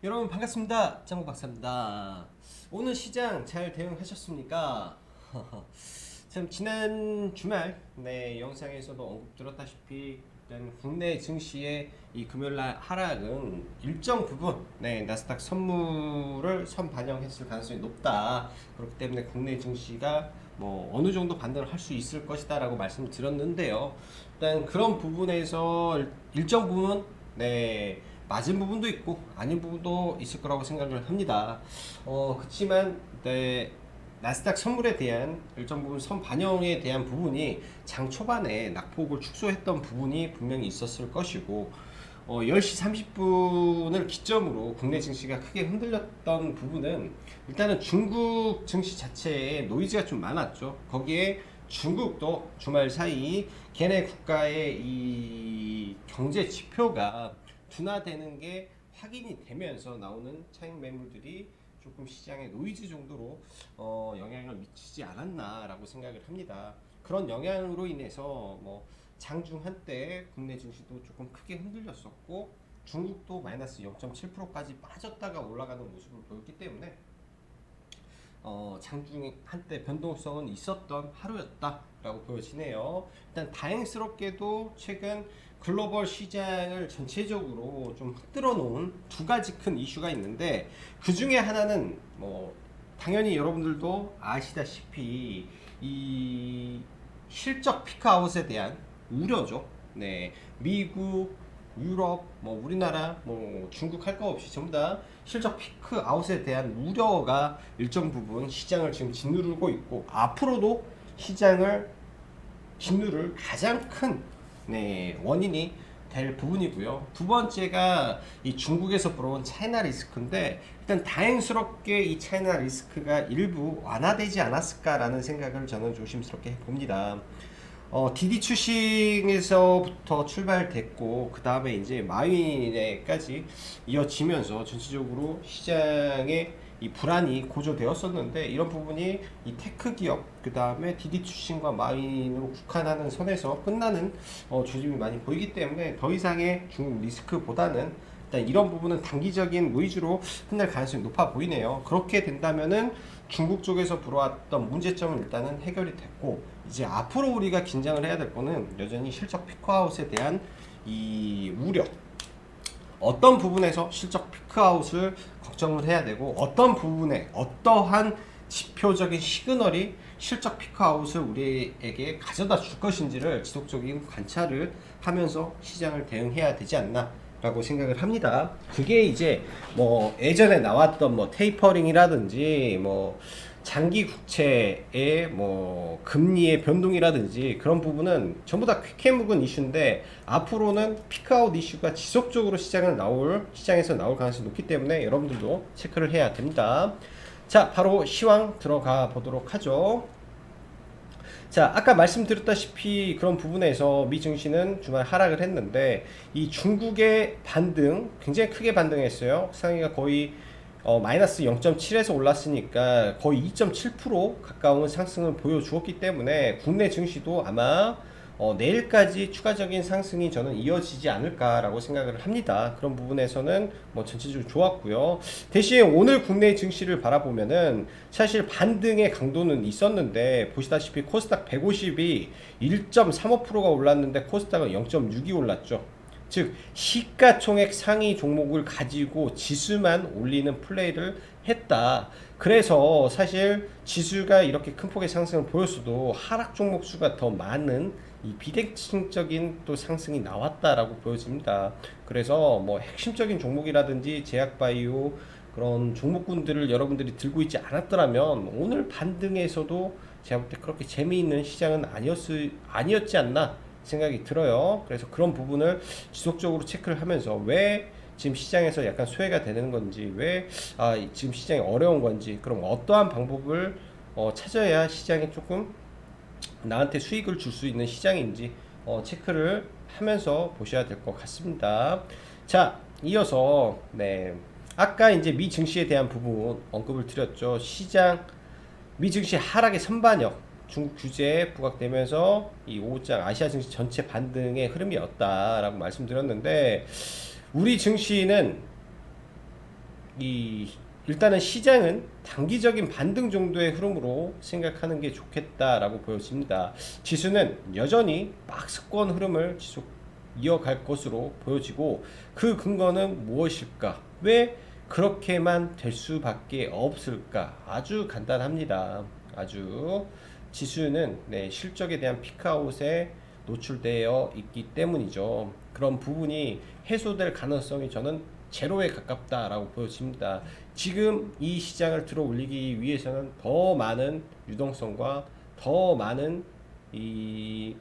여러분 반갑습니다. 짱구 박사입니다. 오늘 시장 잘 대응하셨습니까? 참 지난 주말 영상에서도 언급드렸다시피 일단 국내 증시의 이 금요일날 하락은 일정 부분 나스닥 선물을 선반영했을 가능성이 높다. 그렇기 때문에 국내 증시가 뭐 어느 정도 반등을 할 수 있을 것이다 라고 말씀을 드렸는데요. 일단 그런 부분에서 일정 부분 맞은 부분도 있고 아닌 부분도 있을 거라고 생각을 합니다. 그렇지만 나스닥 선물에 대한 일정 부분 선반영에 대한 부분이 장 초반에 낙폭을 축소했던 부분이 분명히 있었을 것이고 10시 30분을 기점으로 국내 증시가 크게 흔들렸던 부분은 일단은 중국 증시 자체에 노이즈가 좀 많았죠. 거기에 중국도 주말 사이 걔네 국가의 이 경제 지표가 둔화되는 게 확인이 되면서 나오는 차익 매물들이 조금 시장의 노이즈 정도로 영향을 미치지 않았나라고 생각을 합니다. 그런 영향으로 인해서 뭐 장중 한때 국내 증시도 조금 크게 흔들렸었고 중국도 마이너스 0.7%까지 빠졌다가 올라가는 모습을 보였기 때문에 장중 한때 변동성은 있었던 하루였다라고 보여지네요. 일단 다행스럽게도 최근 글로벌 시장을 전체적으로 좀 흔들어 놓은 두 가지 큰 이슈가 있는데 그 중에 하나는 뭐 당연히 여러분들도 아시다시피 이 실적 피크아웃에 대한 우려죠. 미국, 유럽, 뭐 우리나라, 뭐 중국 할 거 없이 전부 다 실적 피크 아웃에 대한 우려가 일정 부분 시장을 지금 짓누르고 있고 앞으로도 시장을 짓누를 가장 큰 원인이 될 부분이고요. 두 번째가 이 중국에서 불어온 차이나 리스크인데 일단 다행스럽게 이 차이나 리스크가 일부 완화되지 않았을까라는 생각을 저는 조심스럽게 봅니다. DD 추싱에서부터 출발됐고 그 다음에 이제 마윈에까지 이어지면서 전체적으로 시장의 이 불안이 고조되었었는데 이런 부분이 이 테크 기업 그 다음에 DD 추싱과 마윈으로 국한하는 선에서 끝나는 조짐이 많이 보이기 때문에 더 이상의 중국 리스크보다는 일단 이런 부분은 단기적인 노이즈로 끝날 가능성이 높아 보이네요. 그렇게 된다면은 중국 쪽에서 불어왔던 문제점은 일단은 해결이 됐고 이제 앞으로 우리가 긴장을 해야 될 거는 여전히 실적 피크아웃에 대한 이 우려, 어떤 부분에서 실적 피크아웃을 걱정을 해야 되고 어떤 부분에 어떠한 지표적인 시그널이 실적 피크아웃을 우리에게 가져다 줄 것인지를 지속적인 관찰을 하면서 시장을 대응해야 되지 않나 라고 생각을 합니다. 그게 이제 뭐 예전에 나왔던 뭐 테이퍼링이라든지 뭐 장기 국채의 뭐 금리의 변동이라든지 그런 부분은 전부 다 quick 묵은 이슈인데 앞으로는 피크아웃 이슈가 지속적으로 시장에서 나올 가능성이 높기 때문에 여러분들도 체크를 해야 됩니다. 자, 바로 시황 들어가 보도록 하죠. 자, 아까 말씀드렸다시피 그런 부분에서 미 증시는 주말 하락을 했는데 이 중국의 반등 굉장히 크게 반등했어요. 상위가 거의 마이너스 0.7에서 올랐으니까 거의 2.7% 가까운 상승을 보여주었기 때문에 국내 증시도 아마 내일까지 추가적인 상승이 저는 이어지지 않을까라고 생각을 합니다. 그런 부분에서는 뭐 전체적으로 좋았고요. 대신 오늘 국내 증시를 바라보면은 사실 반등의 강도는 있었는데 보시다시피 코스닥 150이 1.35%가 올랐는데 코스닥은 0.6이 올랐죠. 즉 시가총액 상위 종목을 가지고 지수만 올리는 플레이를 했다. 그래서 사실 지수가 이렇게 큰 폭의 상승을 보였어도 하락 종목 수가 더 많은 이 비대칭적인 또 상승이 나왔다라고 보여집니다. 그래서 뭐 핵심적인 종목이라든지 제약바이오 그런 종목군들을 여러분들이 들고 있지 않았더라면 오늘 반등에서도 제가 볼 때 그렇게 재미있는 시장은 아니었지 않나 생각이 들어요. 그래서 그런 부분을 지속적으로 체크를 하면서 왜 지금 시장에서 약간 소외가 되는 건지, 왜 지금 시장이 어려운 건지, 그럼 어떠한 방법을 찾아야 시장이 조금 나한테 수익을 줄 수 있는 시장인지 체크를 하면서 보셔야 될 것 같습니다. 자, 이어서 아까 이제 미 증시에 대한 부분 언급을 드렸죠. 미 증시 하락의 선반영 중국 규제에 부각되면서 이 오후장 아시아 증시 전체 반등의 흐름이었다라고 말씀드렸는데 우리 증시는 이 일단은 시장은 단기적인 반등 정도의 흐름으로 생각하는 게 좋겠다라고 보여집니다. 지수는 여전히 박스권 흐름을 지속 이어갈 것으로 보여지고 그 근거는 무엇일까? 왜 그렇게만 될 수밖에 없을까? 아주 간단합니다. 아주 지수는 실적에 대한 피크아웃에 노출되어 있기 때문이죠. 그런 부분이 해소될 가능성이 저는 제로에 가깝다라고 보여집니다. 지금 이 시장을 들어 올리기 위해서는 더 많은 유동성과 더 많은 이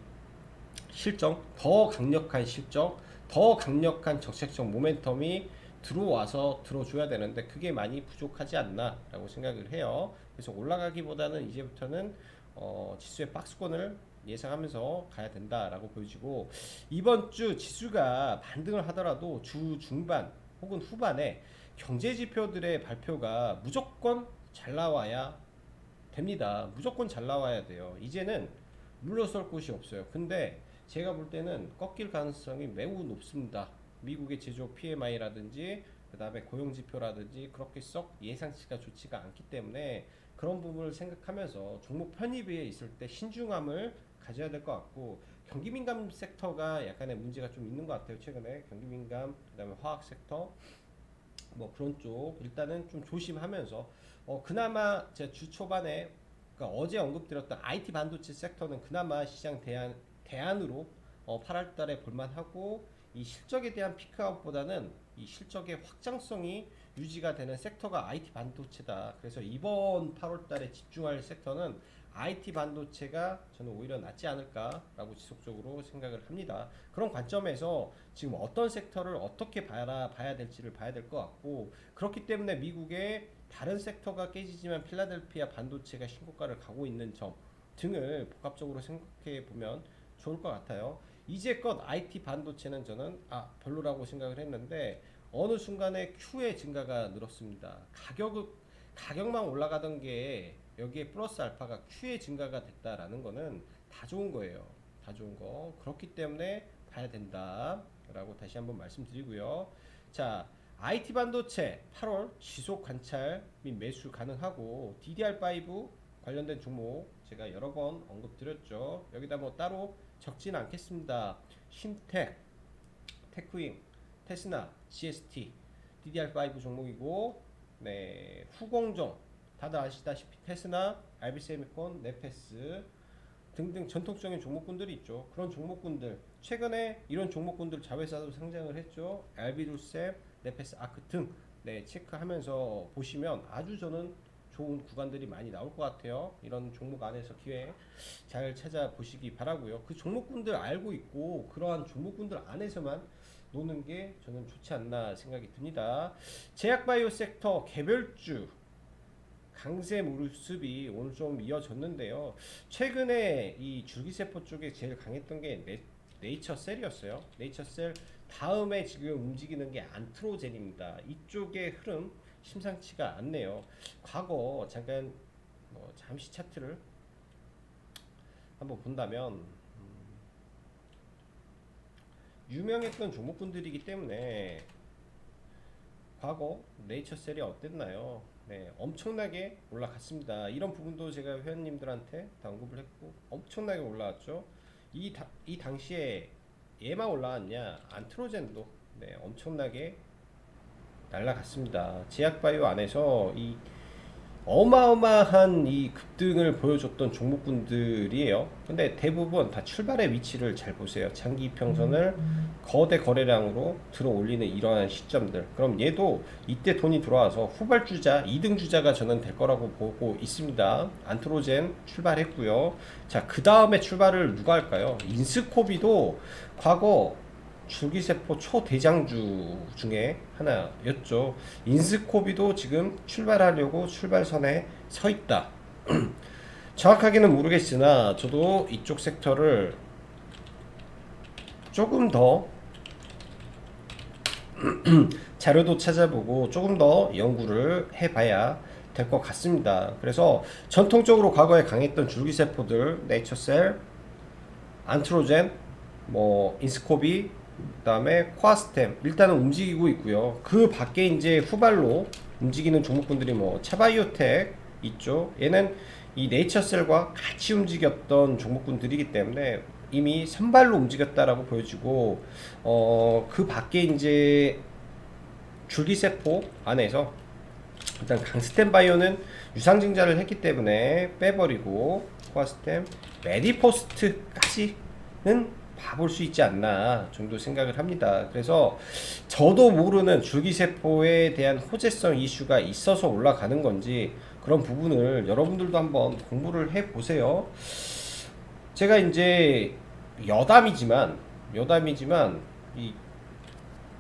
실적, 더 강력한 실적, 더 강력한 정책적 모멘텀이 들어와서 들어줘야 되는데 그게 많이 부족하지 않나 라고 생각을 해요. 그래서 올라가기보다는 이제부터는 지수의 박스권을 예상하면서 가야 된다라고 보여지고, 이번 주 지수가 반등을 하더라도 주 중반 혹은 후반에 경제 지표들의 발표가 무조건 잘 나와야 됩니다. 무조건 잘 나와야 돼요. 이제는 물러설 곳이 없어요. 근데 제가 볼 때는 꺾일 가능성이 매우 높습니다. 미국의 제조업 PMI라든지 그 다음에 고용지표라든지 그렇게 썩 예상치가 좋지가 않기 때문에 그런 부분을 생각하면서 종목 편입에 있을 때 신중함을 가져야 될 것 같고, 경기민감 섹터가 약간의 문제가 좀 있는 것 같아요. 최근에 경기민감, 그 다음에 화학 섹터 뭐 그런 쪽 일단은 좀 조심하면서 그나마 제가 주 초반에 그러니까 어제 언급드렸던 IT 반도체 섹터는 그나마 시장 대안으로 8월 달에 볼만하고, 이 실적에 대한 피크아웃보다는 이 실적의 확장성이 유지가 되는 섹터가 IT 반도체다. 그래서 이번 8월 달에 집중할 섹터는 IT 반도체가 저는 오히려 낫지 않을까라고 지속적으로 생각을 합니다. 그런 관점에서 지금 어떤 섹터를 어떻게 봐야 될지를 봐야 될 것 같고, 그렇기 때문에 미국의 다른 섹터가 깨지지만 필라델피아 반도체가 신고가를 가고 있는 점 등을 복합적으로 생각해 보면 좋을 것 같아요. 이제껏 IT 반도체는 저는 별로라고 생각을 했는데 어느 순간에 Q의 증가가 늘었습니다. 가격만 올라가던 게 여기에 플러스 알파가 Q의 증가가 됐다라는 거는 다 좋은 거예요. 다 좋은 거. 그렇기 때문에 봐야 된다라고 다시 한번 말씀드리고요. 자, IT 반도체 8월 지속 관찰 및 매수 가능하고, DDR5 관련된 종목 제가 여러 번 언급드렸죠. 여기다 뭐 따로 적지는 않겠습니다. 심텍, 테크윙, 테스나, GST, DDR5 종목이고, 후공정 다들 아시다시피 테스나, RB세미콘, 네페스 등등 전통적인 종목군들이 있죠. 그런 종목군들 최근에 이런 종목군들 자회사도 상장을 했죠. RB루셈, 네페스, 아크 등 체크하면서 보시면 아주 저는 좋은 구간들이 많이 나올 것 같아요. 이런 종목 안에서 기회 잘 찾아보시기 바라고요. 그 종목군들 알고 있고 그러한 종목군들 안에서만 노는 게 저는 좋지 않나 생각이 듭니다. 제약바이오 섹터 개별주 강세 모습이 오늘 좀 이어졌는데요. 최근에 이 줄기세포 쪽에 제일 강했던 게 네이처셀이었어요. 네이처셀 다음에 지금 움직이는 게 안트로젠입니다. 이쪽의 흐름 심상치가 않네요. 과거 잠깐 잠시 차트를 한번 본다면 유명했던 종목군들이기 때문에 과거 네이처셀이 어땠나요? 엄청나게 올라갔습니다. 이런 부분도 제가 회원님들한테 다 언급을 했고 엄청나게 올라왔죠. 이 당시에 얘만 올라왔냐? 안트로젠도 엄청나게 날라갔습니다. 제약바이오 안에서 이 어마어마한 이 급등을 보여줬던 종목군들이에요. 근데 대부분 다 출발의 위치를 잘 보세요. 장기 평선을 거대 거래량으로 들어 올리는 이러한 시점들. 그럼 얘도 이때 돈이 들어와서 후발주자, 2등 주자가 저는 될 거라고 보고 있습니다. 안트로젠 출발했고요. 자, 그 다음에 출발을 누가 할까요? 인스코비도 과거 줄기세포 초대장주 중에 하나였죠. 인스코비도 지금 출발하려고 출발선에 서 있다. 정확하게는 모르겠으나 저도 이쪽 섹터를 조금 더 자료도 찾아보고 조금 더 연구를 해봐야 될 것 같습니다. 그래서 전통적으로 과거에 강했던 줄기세포들 네이처셀, 안트로젠, 인스코비 그다음에 코아스템 일단은 움직이고 있고요. 그 밖에 이제 후발로 움직이는 종목군들이 뭐 차바이오텍 있죠. 얘는 이 네이처셀과 같이 움직였던 종목군들이기 때문에 이미 선발로 움직였다라고 보여지고, 그 밖에 이제 줄기세포 안에서 일단 강스템 바이오는 유상증자를 했기 때문에 빼버리고, 코아스템, 메디포스트까지는 봐볼 수 있지 않나 정도 생각을 합니다. 그래서 저도 모르는 줄기세포에 대한 호재성 이슈가 있어서 올라가는 건지 그런 부분을 여러분들도 한번 공부를 해 보세요. 제가 이제 여담이지만 이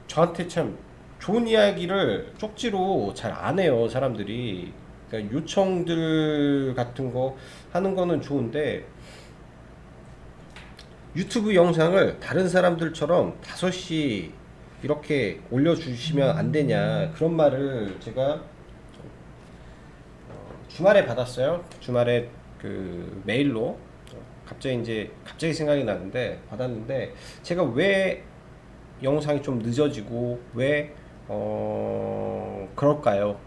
저한테 참 좋은 이야기를 쪽지로 잘 안 해요, 사람들이. 그러니까 요청들 같은 거 하는 거는 좋은데 유튜브 영상을 다른 사람들처럼 5시 이렇게 올려주시면 안 되냐, 그런 말을 제가 주말에 받았어요. 주말에 그 메일로 갑자기 생각이 나는데 받았는데, 제가 왜 영상이 좀 늦어지고 왜 그럴까요?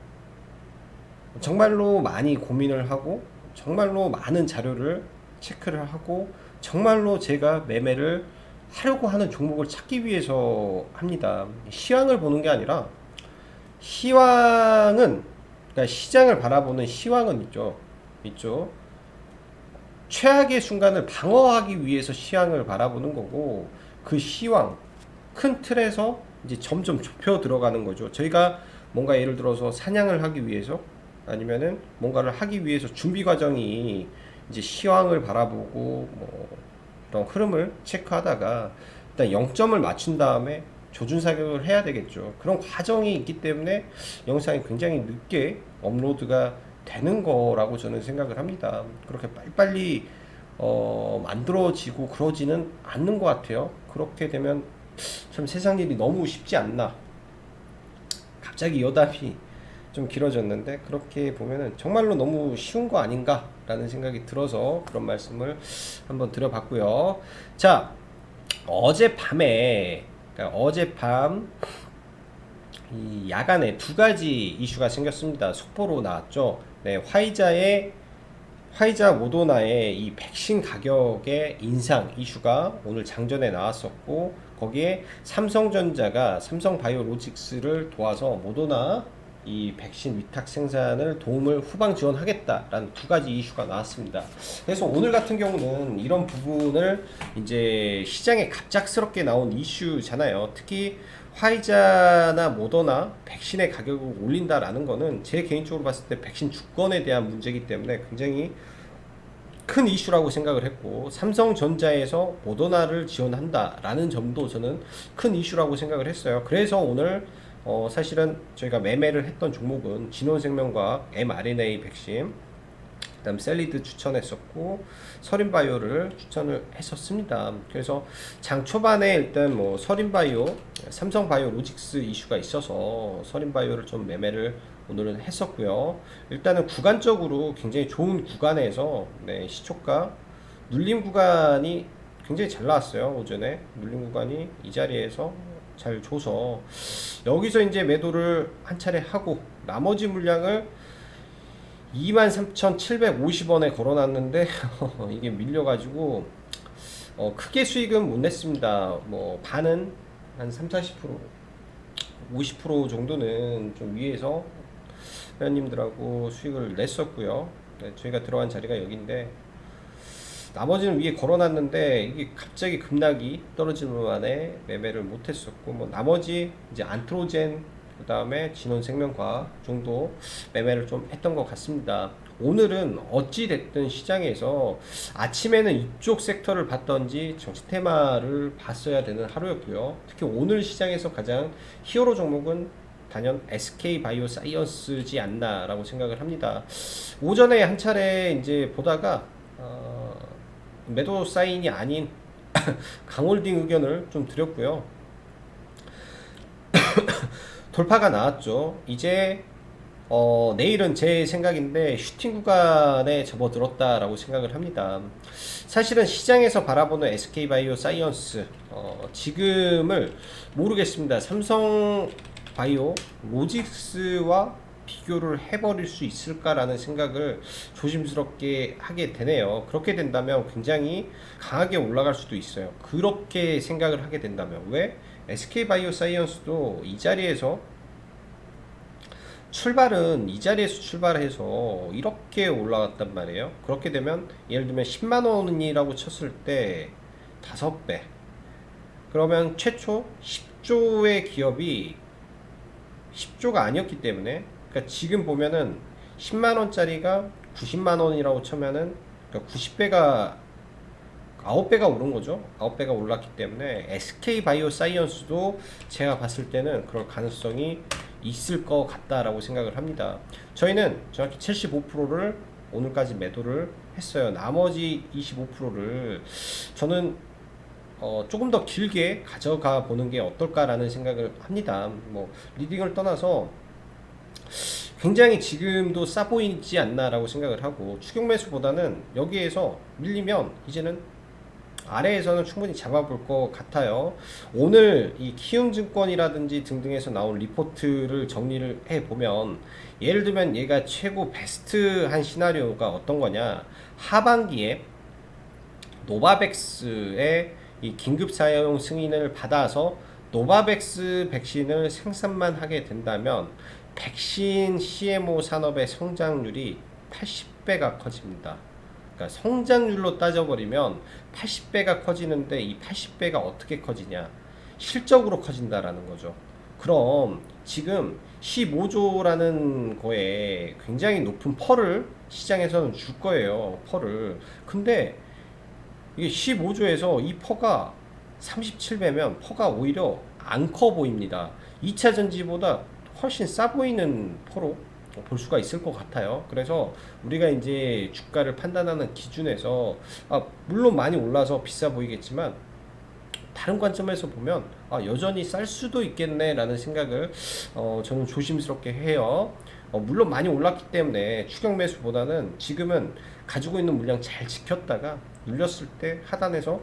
정말로 많이 고민을 하고 정말로 많은 자료를 체크를 하고 정말로 제가 매매를 하려고 하는 종목을 찾기 위해서 합니다. 시황을 보는 게 아니라, 시황은 그러니까 시장을 바라보는 시황은 있죠. 최악의 순간을 방어하기 위해서 시황을 바라보는 거고, 그 시황 큰 틀에서 이제 점점 좁혀 들어가는 거죠. 저희가 뭔가 예를 들어서 사냥을 하기 위해서 아니면은 뭔가를 하기 위해서 준비 과정이 이제 시황을 바라보고 뭐 그런 흐름을 체크하다가 일단 0점을 맞춘 다음에 조준 사격을 해야 되겠죠. 그런 과정이 있기 때문에 영상이 굉장히 늦게 업로드가 되는 거라고 저는 생각을 합니다. 그렇게 빨리빨리 만들어지고 그러지는 않는 것 같아요. 그렇게 되면 참 세상 일이 너무 쉽지 않나. 갑자기 여담이 좀 길어졌는데, 그렇게 보면은 정말로 너무 쉬운 거 아닌가 라는 생각이 들어서 그런 말씀을 한번 드려봤고요. 자, 어젯밤 이 야간에 2가지 이슈가 생겼습니다. 속보로 나왔죠. 네, 화이자 모더나의 이 백신 가격의 인상 이슈가 오늘 장전에 나왔었고, 거기에 삼성전자가 삼성바이오로직스를 도와서 모더나 이 백신 위탁 생산을 도움을 후방 지원하겠다라는 2가지 이슈가 나왔습니다. 그래서 오늘 같은 경우는 이런 부분을 이제 시장에 갑작스럽게 나온 이슈잖아요. 특히 화이자나 모더나 백신의 가격을 올린다라는 거는 제 개인적으로 봤을 때 백신 주권에 대한 문제이기 때문에 굉장히 큰 이슈라고 생각을 했고, 삼성전자에서 모더나를 지원한다라는 점도 저는 큰 이슈라고 생각을 했어요. 그래서 오늘 사실은 저희가 매매를 했던 종목은 진원생명과학, mRNA 백신, 그다음 셀리드 추천했었고 서린바이오를 추천을 했었습니다. 그래서 장 초반에 일단 뭐 서린바이오, 삼성바이오로직스 이슈가 있어서 서린바이오를 좀 매매를 오늘은 했었고요. 일단은 구간적으로 굉장히 좋은 구간에서 시초가 눌림 구간이 굉장히 잘 나왔어요. 오전에 눌림 구간이 이 자리에서 잘 줘서 여기서 이제 매도를 한 차례 하고 나머지 물량을 23,750원에 걸어놨는데 이게 밀려가지고 크게 수익은 못 냈습니다. 뭐 반은 한 30-40%, 50% 정도는 좀 위에서 회원님들하고 수익을 냈었고요. 네, 저희가 들어간 자리가 여기인데 나머지는 위에 걸어놨는데 이게 갑자기 급락이 떨어지는 만에 매매를 못했었고, 뭐 나머지 이제 안트로젠, 그 다음에 진원생명과학 정도 매매를 좀 했던 것 같습니다. 오늘은 어찌 됐든 시장에서 아침에는 이쪽 섹터를 봤던지 정치 테마를 봤어야 되는 하루였고요. 특히 오늘 시장에서 가장 히어로 종목은 단연 SK바이오사이언스지 않나라고 생각을 합니다. 오전에 한 차례 이제 보다가 매도 사인이 아닌 강홀딩 의견을 좀 드렸고요. 돌파가 나왔죠. 이제 내일은 제 생각인데 슈팅 구간에 접어들었다라고 생각을 합니다. 사실은 시장에서 바라보는 SK바이오사이언스 지금을 모르겠습니다. 삼성 바이오 로직스와 비교를 해버릴 수 있을까라는 생각을 조심스럽게 하게 되네요. 그렇게 된다면 굉장히 강하게 올라갈 수도 있어요. 그렇게 생각을 하게 된다면. 왜? SK바이오사이언스도 이 자리에서 출발해서 이렇게 올라갔단 말이에요. 그렇게 되면 예를 들면 10만원이라고 쳤을 때 5배, 그러면 최초 10조의 기업이 10조가 아니었기 때문에, 그러니까 지금 보면은 10만원짜리가 90만원이라고 쳐면은, 그러니까 90배가 9배가 오른 거죠. 9배가 올랐기 때문에 SK바이오사이언스도 제가 봤을 때는 그럴 가능성이 있을 것 같다라고 생각을 합니다. 저희는 정확히 75%를 오늘까지 매도를 했어요. 나머지 25%를 저는 조금 더 길게 가져가 보는 게 어떨까라는 생각을 합니다. 뭐 리딩을 떠나서 굉장히 지금도 싸 보이지 않나라고 생각을 하고, 추격 매수보다는 여기에서 밀리면 이제는 아래에서는 충분히 잡아볼 것 같아요. 오늘 이 키움증권이라든지 등등에서 나온 리포트를 정리를 해보면, 예를 들면 얘가 최고 베스트한 시나리오가 어떤 거냐, 하반기에 노바백스의 이 긴급 사용 승인을 받아서 노바백스 백신을 생산만 하게 된다면 백신 CMO 산업의 성장률이 80배가 커집니다. 그러니까 성장률로 따져버리면 80배가 커지는데, 이 80배가 어떻게 커지냐, 실적으로 커진다라는 거죠. 그럼 지금 15조라는 거에 굉장히 높은 펄을 시장에서는 줄 거예요. 펄을. 근데 이게 15조에서 이 퍼가 37배면 퍼가 오히려 안 커 보입니다. 2차 전지보다 훨씬 싸 보이는 퍼로 볼 수가 있을 것 같아요. 그래서 우리가 이제 주가를 판단하는 기준에서, 물론 많이 올라서 비싸 보이겠지만 다른 관점에서 보면 여전히 쌀 수도 있겠네 라는 생각을 저는 조심스럽게 해요. 물론 많이 올랐기 때문에 추격 매수보다는 지금은 가지고 있는 물량 잘 지켰다가 눌렸을 때 하단에서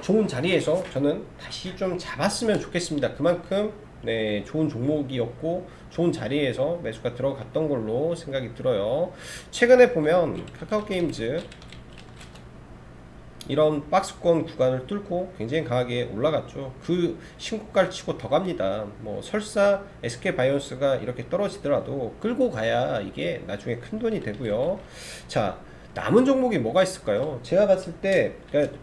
좋은 자리에서 저는 다시 좀 잡았으면 좋겠습니다. 그만큼 네, 좋은 종목이었고 좋은 자리에서 매수가 들어갔던 걸로 생각이 들어요. 최근에 보면 카카오게임즈 이런 박스권 구간을 뚫고 굉장히 강하게 올라갔죠. 그 신고가를 치고 더 갑니다. 뭐 설사 SK바이오스가 이렇게 떨어지더라도 끌고 가야 이게 나중에 큰 돈이 되고요. 자, 남은 종목이 뭐가 있을까요? 제가 봤을 때 그러니까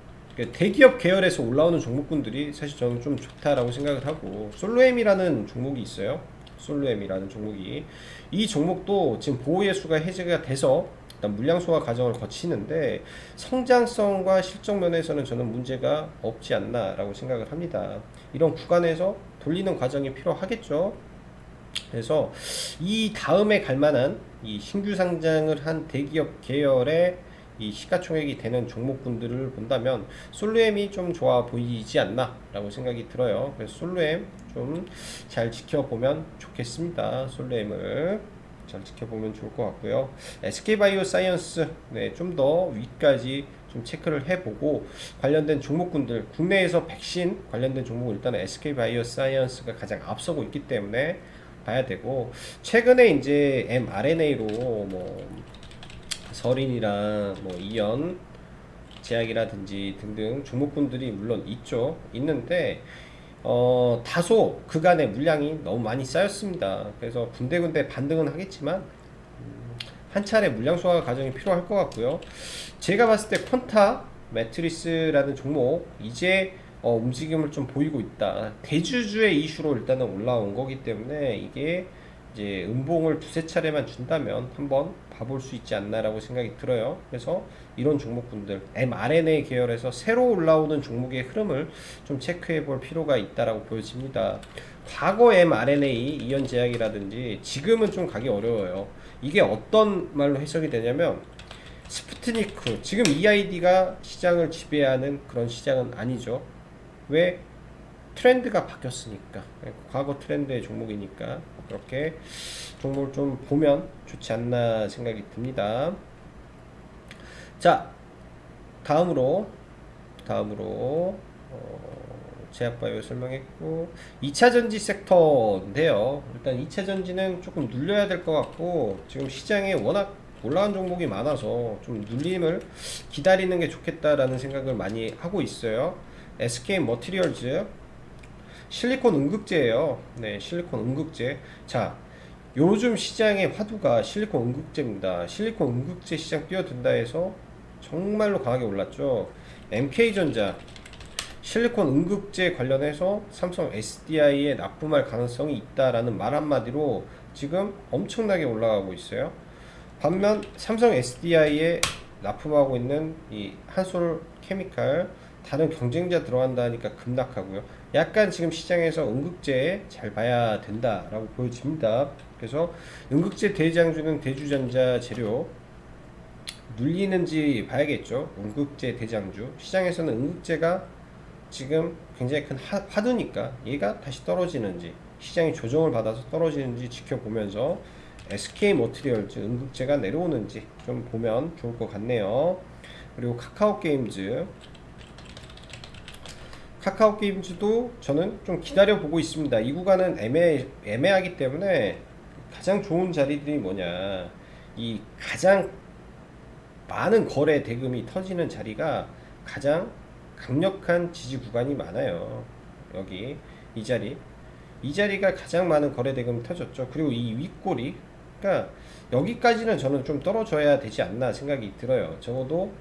대기업 계열에서 올라오는 종목군들이 사실 저는 좀 좋다라고 생각을 하고, 솔로엠이라는 종목이 있어요. 솔로엠이라는 종목이, 이 종목도 지금 보호예수가 해제가 돼서 일단 물량 소화 과정을 거치는데 성장성과 실적 면에서는 저는 문제가 없지 않나라고 생각을 합니다. 이런 구간에서 돌리는 과정이 필요하겠죠. 그래서 이 다음에 갈 만한 이 신규 상장을 한 대기업 계열의 이 시가총액이 되는 종목군들을 본다면 솔루엠이 좀 좋아 보이지 않나 라고 생각이 들어요. 그래서 솔루엠 좀 잘 지켜보면 좋겠습니다. 솔루엠을 잘 지켜보면 좋을 것 같고요. SK바이오사이언스 네, 좀 더 위까지 좀 체크를 해보고, 관련된 종목군들 국내에서 백신 관련된 종목은 일단은 SK바이오사이언스가 가장 앞서고 있기 때문에 봐야 되고, 최근에 이제 mRNA로 뭐 서린이랑 뭐 이연 제약이라든지 등등 종목군들이 물론 있는데 다소 그간의 물량이 너무 많이 쌓였습니다. 그래서 군데군데 반등은 하겠지만 한 차례 물량 소화 과정이 필요할 것 같고요. 제가 봤을 때 퀀타 매트리스라는 종목 이제 움직임을 좀 보이고 있다. 대주주의 이슈로 일단은 올라온 거기 때문에 이게 이제 음봉을 두세 차례만 준다면 한번 봐볼 수 있지 않나라고 생각이 들어요. 그래서 이런 종목군들 mRNA 계열에서 새로 올라오는 종목의 흐름을 좀 체크해 볼 필요가 있다라고 보여집니다. 과거 mRNA 이연제약이라든지 지금은 좀 가기 어려워요. 이게 어떤 말로 해석이 되냐면, 스푸트니크 지금 EID가 시장을 지배하는 그런 시장은 아니죠. 왜? 트렌드가 바뀌었으니까. 과거 트렌드의 종목이니까 그렇게 종목을 좀 보면 좋지 않나 생각이 듭니다. 자, 다음으로 제약바이오 설명했고 2차전지 섹터인데요. 일단 2차전지는 조금 눌려야 될 것 같고 지금 시장에 워낙 올라간 종목이 많아서 좀 눌림을 기다리는 게 좋겠다라는 생각을 많이 하고 있어요. SK 머티리얼즈 실리콘 음극재예요. 네, 실리콘 음극재. 자, 요즘 시장의 화두가 실리콘 음극재입니다. 실리콘 음극재 시장 뛰어든다 해서 정말로 강하게 올랐죠. MK전자 실리콘 음극재 관련해서 삼성 SDI에 납품할 가능성이 있다라는 말 한마디로 지금 엄청나게 올라가고 있어요. 반면 삼성 SDI에 납품하고 있는 이 한솔 케미칼 다른 경쟁자 들어간다니까 급락하고요. 약간 지금 시장에서 음극재에 잘 봐야 된다라고 보여집니다. 그래서 음극재 대장주는 대주전자 재료 눌리는지 봐야겠죠. 음극재 대장주 시장에서는 음극재가 지금 굉장히 큰 화두니까 얘가 다시 떨어지는지 시장이 조정을 받아서 떨어지는지 지켜보면서 SK 머티리얼즈 음극재가 내려오는지 좀 보면 좋을 것 같네요. 그리고 카카오 게임즈도 저는 좀 기다려 보고 있습니다. 이 구간은 애매하기 때문에 가장 좋은 자리들이 뭐냐, 이 가장 많은 거래 대금이 터지는 자리가 가장 강력한 지지 구간이 많아요. 여기 이 자리가 가장 많은 거래 대금이 터졌죠. 그리고 이 윗꼬리, 그러니까 여기까지는 저는 좀 떨어져야 되지 않나 생각이 들어요. 적어도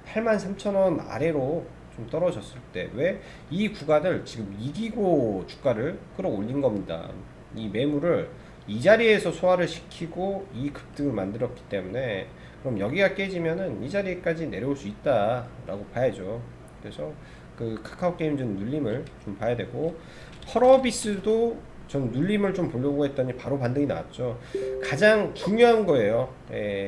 83,000원 아래로 좀 떨어졌을 때, 왜 이 구간을 지금 이기고 주가를 끌어올린 겁니다. 이 매물을 이 자리에서 소화를 시키고 이 급등을 만들었기 때문에, 그럼 여기가 깨지면은 이 자리까지 내려올 수 있다라고 봐야죠. 그래서 그 카카오 게임즈 눌림을 좀 봐야 되고, 펄어비스도 전 눌림을 좀 보려고 했더니 바로 반등이 나왔죠. 가장 중요한 거예요.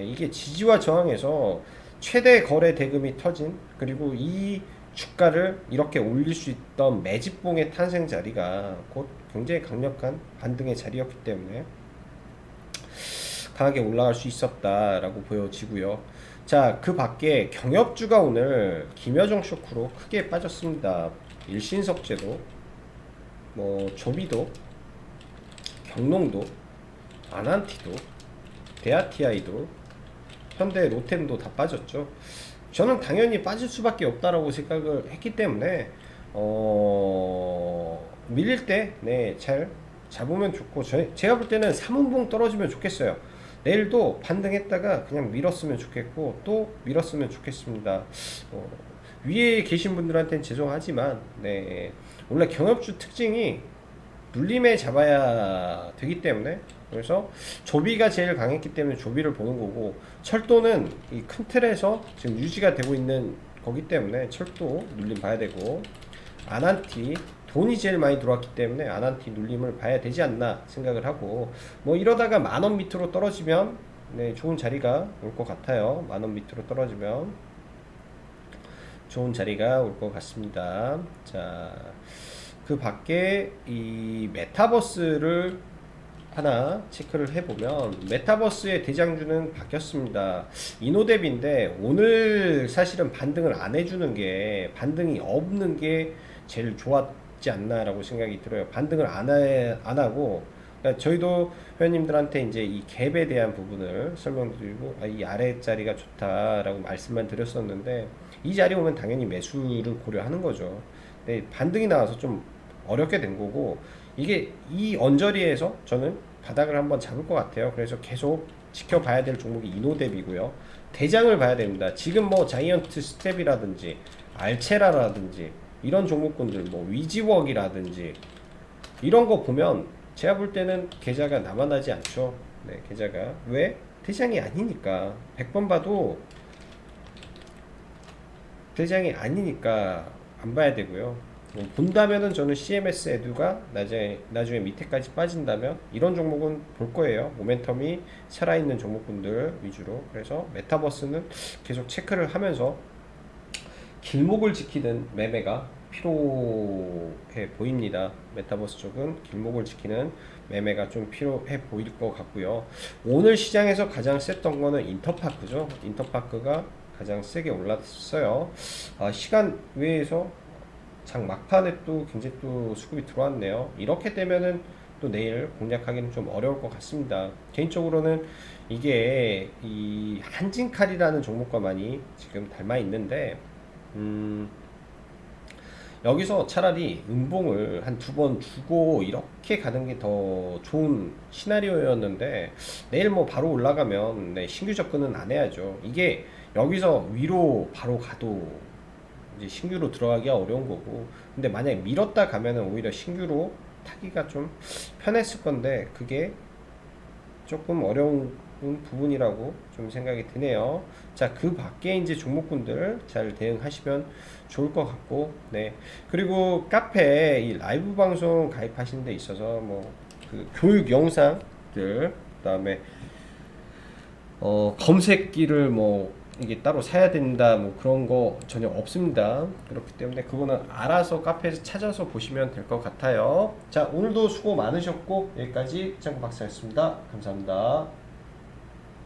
이게 지지와 저항에서 최대 거래 대금이 터진, 그리고 이 주가를 이렇게 올릴 수 있던 매집봉의 탄생 자리가 곧 굉장히 강력한 반등의 자리였기 때문에 강하게 올라갈 수 있었다라고 보여지고요. 자, 그 밖에 경협주가 오늘 김여정 쇼크로 크게 빠졌습니다. 일신석재도, 뭐 조비도, 경농도, 아난티도, 데아티아이도, 현대 로템도 다 빠졌죠. 저는 당연히 빠질 수밖에 없다라고 생각을 했기 때문에 밀릴 때 잘 잡으면 좋고, 제가 볼 때는 3분봉 떨어지면 좋겠어요. 내일도 반등했다가 그냥 밀었으면 좋겠고 또 밀었으면 좋겠습니다. 위에 계신 분들한테는 죄송하지만 원래 경협주 특징이 눌림에 잡아야 되기 때문에, 그래서 조비가 제일 강했기 때문에 조비를 보는 거고, 철도는 이 큰 틀에서 지금 유지가 되고 있는 거기 때문에 철도 눌림 봐야 되고, 아난티 돈이 제일 많이 들어왔기 때문에 아난티 눌림을 봐야 되지 않나 생각을 하고, 뭐 이러다가 10,000원 밑으로 떨어지면 좋은 자리가 올 것 같아요. 10,000원 밑으로 떨어지면 좋은 자리가 올 것 같습니다. 자, 그 밖에 이 메타버스를 하나 체크를 해보면, 메타버스의 대장주는 바뀌었습니다. 이노뎁인데 오늘 사실은 반등을 안 해주는 게, 반등이 없는 게 제일 좋았지 않나 라고 생각이 들어요. 반등을 안 하고, 그러니까 저희도 회원님들한테 이제 이 갭에 대한 부분을 설명드리고, 이 아래 자리가 좋다라고 말씀만 드렸었는데, 이 자리 오면 당연히 매수를 고려하는 거죠. 근데 반등이 나와서 좀 어렵게 된 거고, 이게 이 언저리에서 저는 바닥을 한번 잡을 것 같아요. 그래서 계속 지켜봐야 될 종목이 이노뎁이고요. 대장을 봐야 됩니다. 지금 뭐 자이언트 스텝이라든지 알체라라든지 이런 종목군들, 뭐 위지웍이라든지 이런 거 보면 제가 볼 때는 계좌가 남아나지 않죠. 계좌가. 왜? 대장이 아니니까. 100번 봐도 대장이 아니니까 안 봐야 되고요. 본다면은 저는 CMS 에듀가 나중에 밑에까지 빠진다면 이런 종목은 볼 거예요. 모멘텀이 살아있는 종목군들 위주로. 그래서 메타버스는 계속 체크를 하면서 길목을 지키는 매매가 필요해 보입니다. 메타버스 쪽은 길목을 지키는 매매가 좀 필요해 보일 것 같고요. 오늘 시장에서 가장 셌던 거는 인터파크죠. 인터파크가 가장 세게 올랐어요. 시간 외에서 장 막판에 또 굉장히 또 수급이 들어왔네요. 이렇게 되면은 또 내일 공략하기는 좀 어려울 것 같습니다. 개인적으로는 이게 이 한진칼이라는 종목과 많이 지금 닮아 있는데, 여기서 차라리 음봉을 한 두 번 주고 이렇게 가는 게 더 좋은 시나리오였는데, 내일 뭐 바로 올라가면 네, 신규 접근은 안 해야죠. 이게 여기서 위로 바로 가도 이제 신규로 들어가기가 어려운 거고, 근데 만약에 밀었다 가면은 오히려 신규로 타기가 좀 편했을 건데, 그게 조금 어려운 부분이라고 좀 생각이 드네요. 자, 그 밖에 이제 종목군들 잘 대응하시면 좋을 것 같고, 네. 그리고 카페 이 라이브 방송 가입하시는 데 있어서 뭐 그 교육 영상들, 그다음에 검색기를 뭐 이게 따로 사야 된다 뭐 그런 거 전혀 없습니다. 그렇기 때문에 그거는 알아서 카페에서 찾아서 보시면 될 것 같아요. 자, 오늘도 수고 많으셨고 여기까지 장구 박사였습니다. 감사합니다.